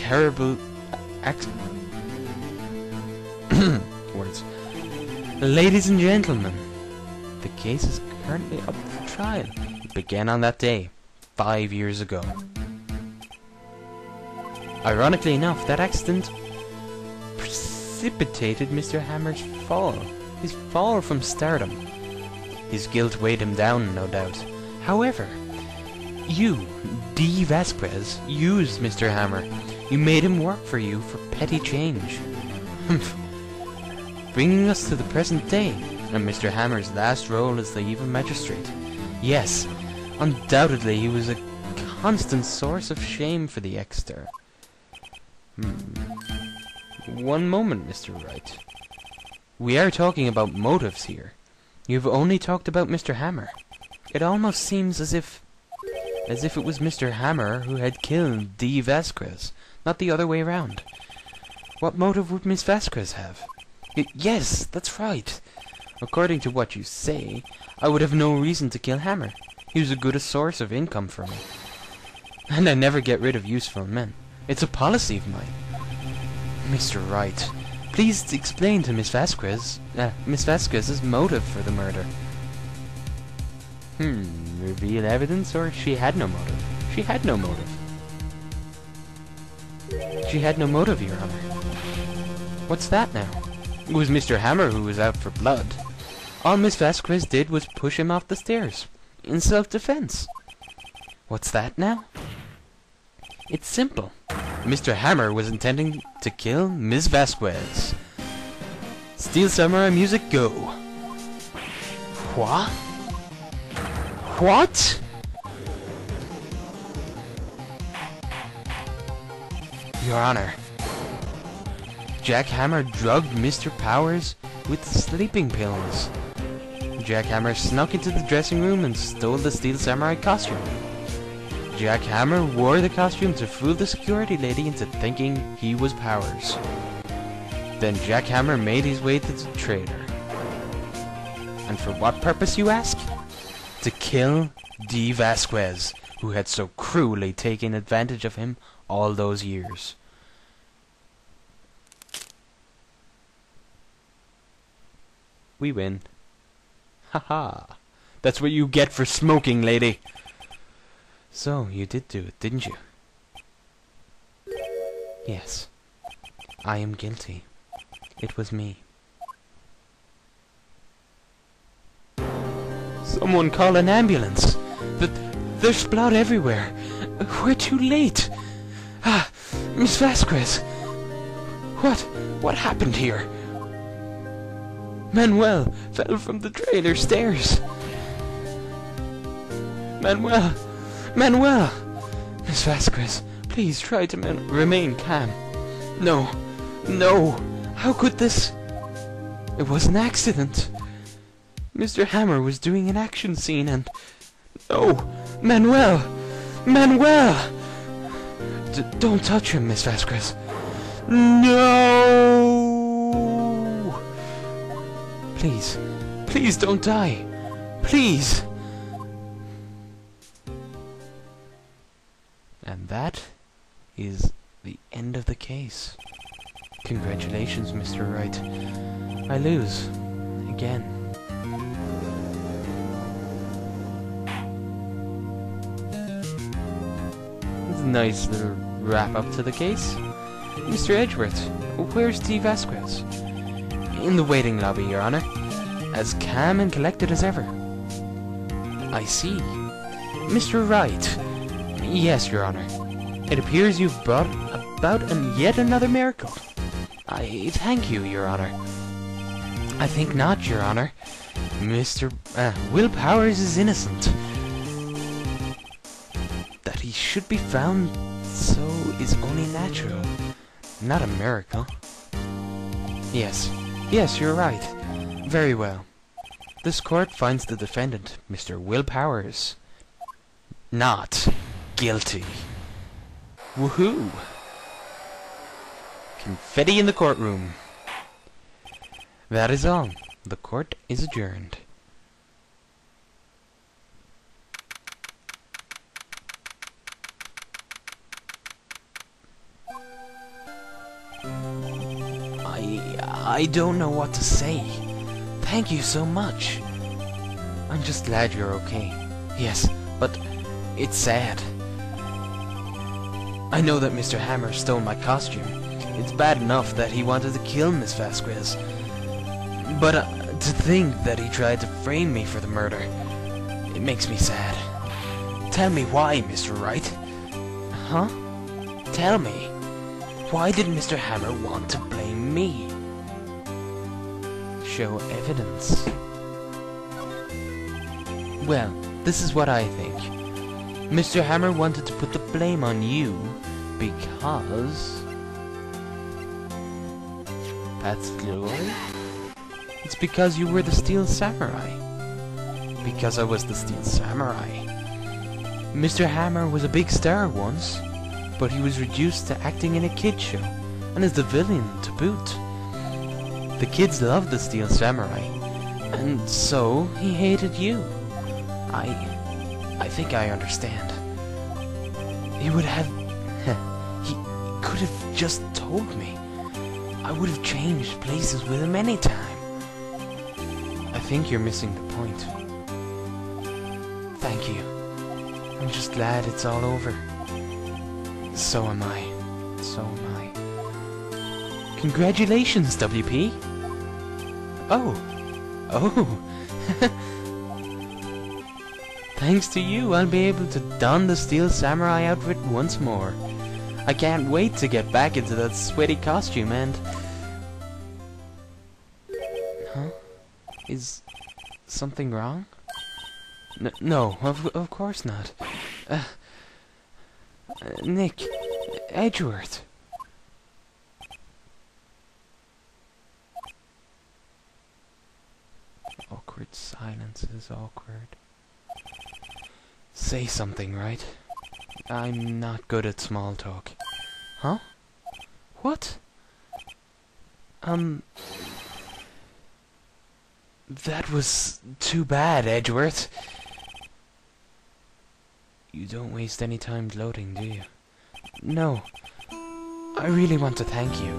terrible words. Ladies and gentlemen, the case is currently up for trial. It began on that day, 5 years ago. Ironically enough, that accident precipitated Mr. Hammer's fall. His fall from stardom. His guilt weighed him down, no doubt. However, you, Dee Vasquez, used Mr. Hammer. You made him work for you for petty change. Bringing us to the present day, and Mr. Hammer's last role as the evil magistrate. Yes, undoubtedly he was a constant source of shame for the Exeter. One moment, Mr. Wright. We are talking about motives here. You've only talked about Mr. Hammer. It almost seems as if it was Mr. Hammer who had killed Dee Vasquez, not the other way around. What motive would Miss Vasquez have? Yes, that's right. According to what you say, I would have no reason to kill Hammer. He was a good source of income for me. And I never get rid of useful men. It's a policy of mine. Mr. Wright, please explain to Miss Vasquez's motive for the murder. Reveal evidence, or she had no motive? She had no motive. She had no motive, Your Honor. What's that now? It was Mr. Hammer who was out for blood. All Miss Vasquez did was push him off the stairs, in self-defense. What's that now? It's simple. Mr. Hammer was intending to kill Miss Vasquez. Steel Samurai music, go. What? What? Your Honor, Jack Hammer drugged Mr. Powers with sleeping pills. Jack Hammer snuck into the dressing room and stole the Steel Samurai costume. Jack Hammer wore the costume to fool the security lady into thinking he was Powers. Then Jack Hammer made his way to the trader. And for what purpose, you ask? To kill Dee Vasquez, who had so cruelly taken advantage of him all those years. We win. Haha. That's what you get for smoking, lady. So, you did do it, didn't you? Yes. I am guilty. It was me. Someone call an ambulance. There's blood everywhere. We're too late. Ah, Miss Vasquez. What happened here? Manuel fell from the trailer stairs. Manuel! Miss Vasquez, please try to remain calm. No. How could this? It was an accident. Mr. Hammer was doing an action scene and... No! Manuel! Don't touch him, Miss Vasquez. No! Please don't die. Please! And that is the end of the case. Congratulations, Mr. Wright. I lose. Again. It's a nice little wrap-up to the case. Mr. Edgeworth, where's Dee Vasquez? In the waiting lobby, Your Honor. As calm and collected as ever. I see. Mr. Wright. Yes, Your Honor. It appears you've brought about yet another miracle. I thank you, Your Honor. I think not, Your Honor. Mr. Will Powers is innocent. That he should be found so is only natural, not a miracle. Yes, you're right. Very well. This court finds the defendant, Mr. Will Powers, not guilty. Woohoo! Confetti in the courtroom. That is all. The court is adjourned. I don't know what to say. Thank you so much. I'm just glad you're okay. Yes, but it's sad. I know that Mr. Hammer stole my costume. It's bad enough that he wanted to kill Miss Vasquez. But to think that he tried to frame me for the murder, it makes me sad. Tell me why, Mr. Wright. Huh? Tell me. Why did Mr. Hammer want to blame me? Show evidence. Well, this is what I think. Mr. Hammer wanted to put the blame on you because... Path's glory? It's because you were the Steel Samurai. Because I was the Steel Samurai. Mr. Hammer was a big star once, but he was reduced to acting in a kid show, and is the villain to boot. The kids loved the Steel Samurai, and so he hated you. I think I understand. He would have... he could have just told me. I would have changed places with him anytime. I think you're missing the point. Thank you. I'm just glad it's all over. So am I. So am I. Congratulations, WP! Oh! Oh! Thanks to you, I'll be able to don the Steel Samurai outfit once more. I can't wait to get back into that sweaty costume and... Huh? Is something wrong? No, of course not. Nick, Edgeworth. Awkward silence is awkward. Say something, right? I'm not good at small talk. Huh? What? That was too bad, Edgeworth. You don't waste any time gloating, do you? No. I really want to thank you.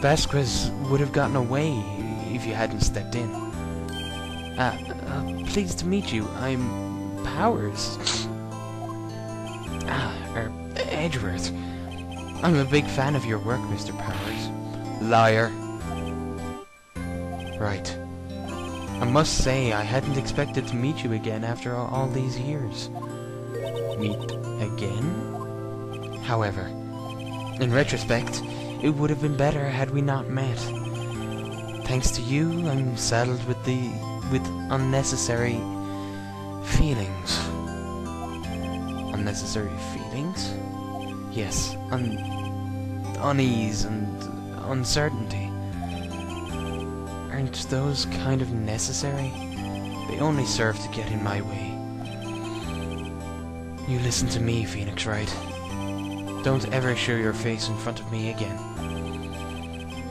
Vasquez would have gotten away if you hadn't stepped in. Pleased to meet you. I'm Powers. Edgeworth. I'm a big fan of your work, Mr. Powers. Liar. Right. I must say, I hadn't expected to meet you again after all these years. Meet again? However, in retrospect, it would have been better had we not met. Thanks to you, I'm saddled with unnecessary feelings. Unnecessary feelings? Yes, unease and uncertainty. Aren't those kind of necessary? They only serve to get in my way. You listen to me, Phoenix Wright. Don't ever show your face in front of me again.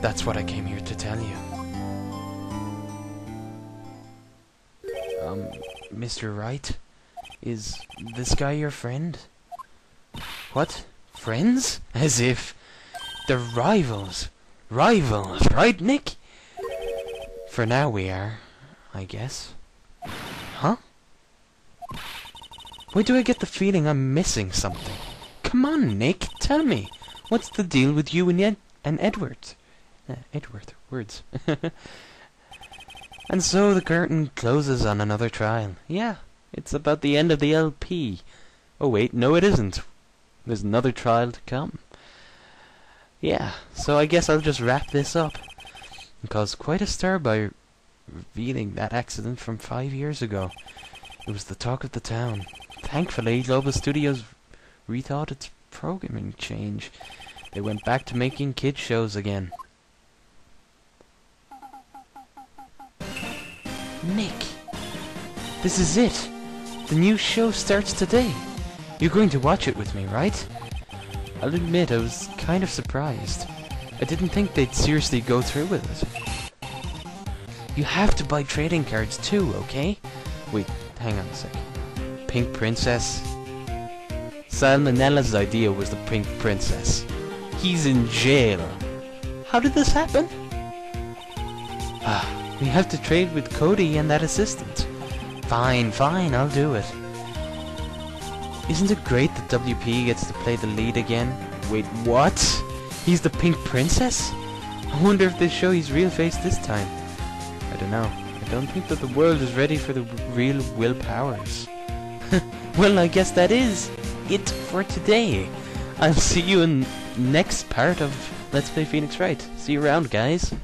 That's what I came here to tell you. Mr. Wright? Is this guy your friend? What? Friends? As if... They're rivals. Rivals, right, Nick? For now we are, I guess. Huh? Why do I get the feeling I'm missing something? Come on, Nick, tell me. What's the deal with you and Edward? Edward, words. And so the curtain closes on another trial. Yeah, it's about the end of the LP. Oh wait, no it isn't. There's another trial to come. Yeah, so I guess I'll just wrap this up. And cause quite a stir by revealing that accident from 5 years ago. It was the talk of the town. Thankfully, Global Studios rethought its programming change. They went back to making kid shows again. Nick, this is it. The new show starts today. You're going to watch it with me, right? I'll admit I was kind of surprised. I didn't think they'd seriously go through with it. You have to buy trading cards too, okay? Wait, hang on a sec. Pink Princess? Salmonella's idea was the Pink Princess. He's in jail. How did this happen? We have to trade with Cody and that assistant. Fine, I'll do it. Isn't it great that WP gets to play the lead again? Wait, what? He's the Pink Princess? I wonder if they show his real face this time. I don't know. I don't think that the world is ready for the real Will Powers. Well, I guess that is it for today. I'll see you in next part of Let's Play Phoenix Wright. See you around, guys.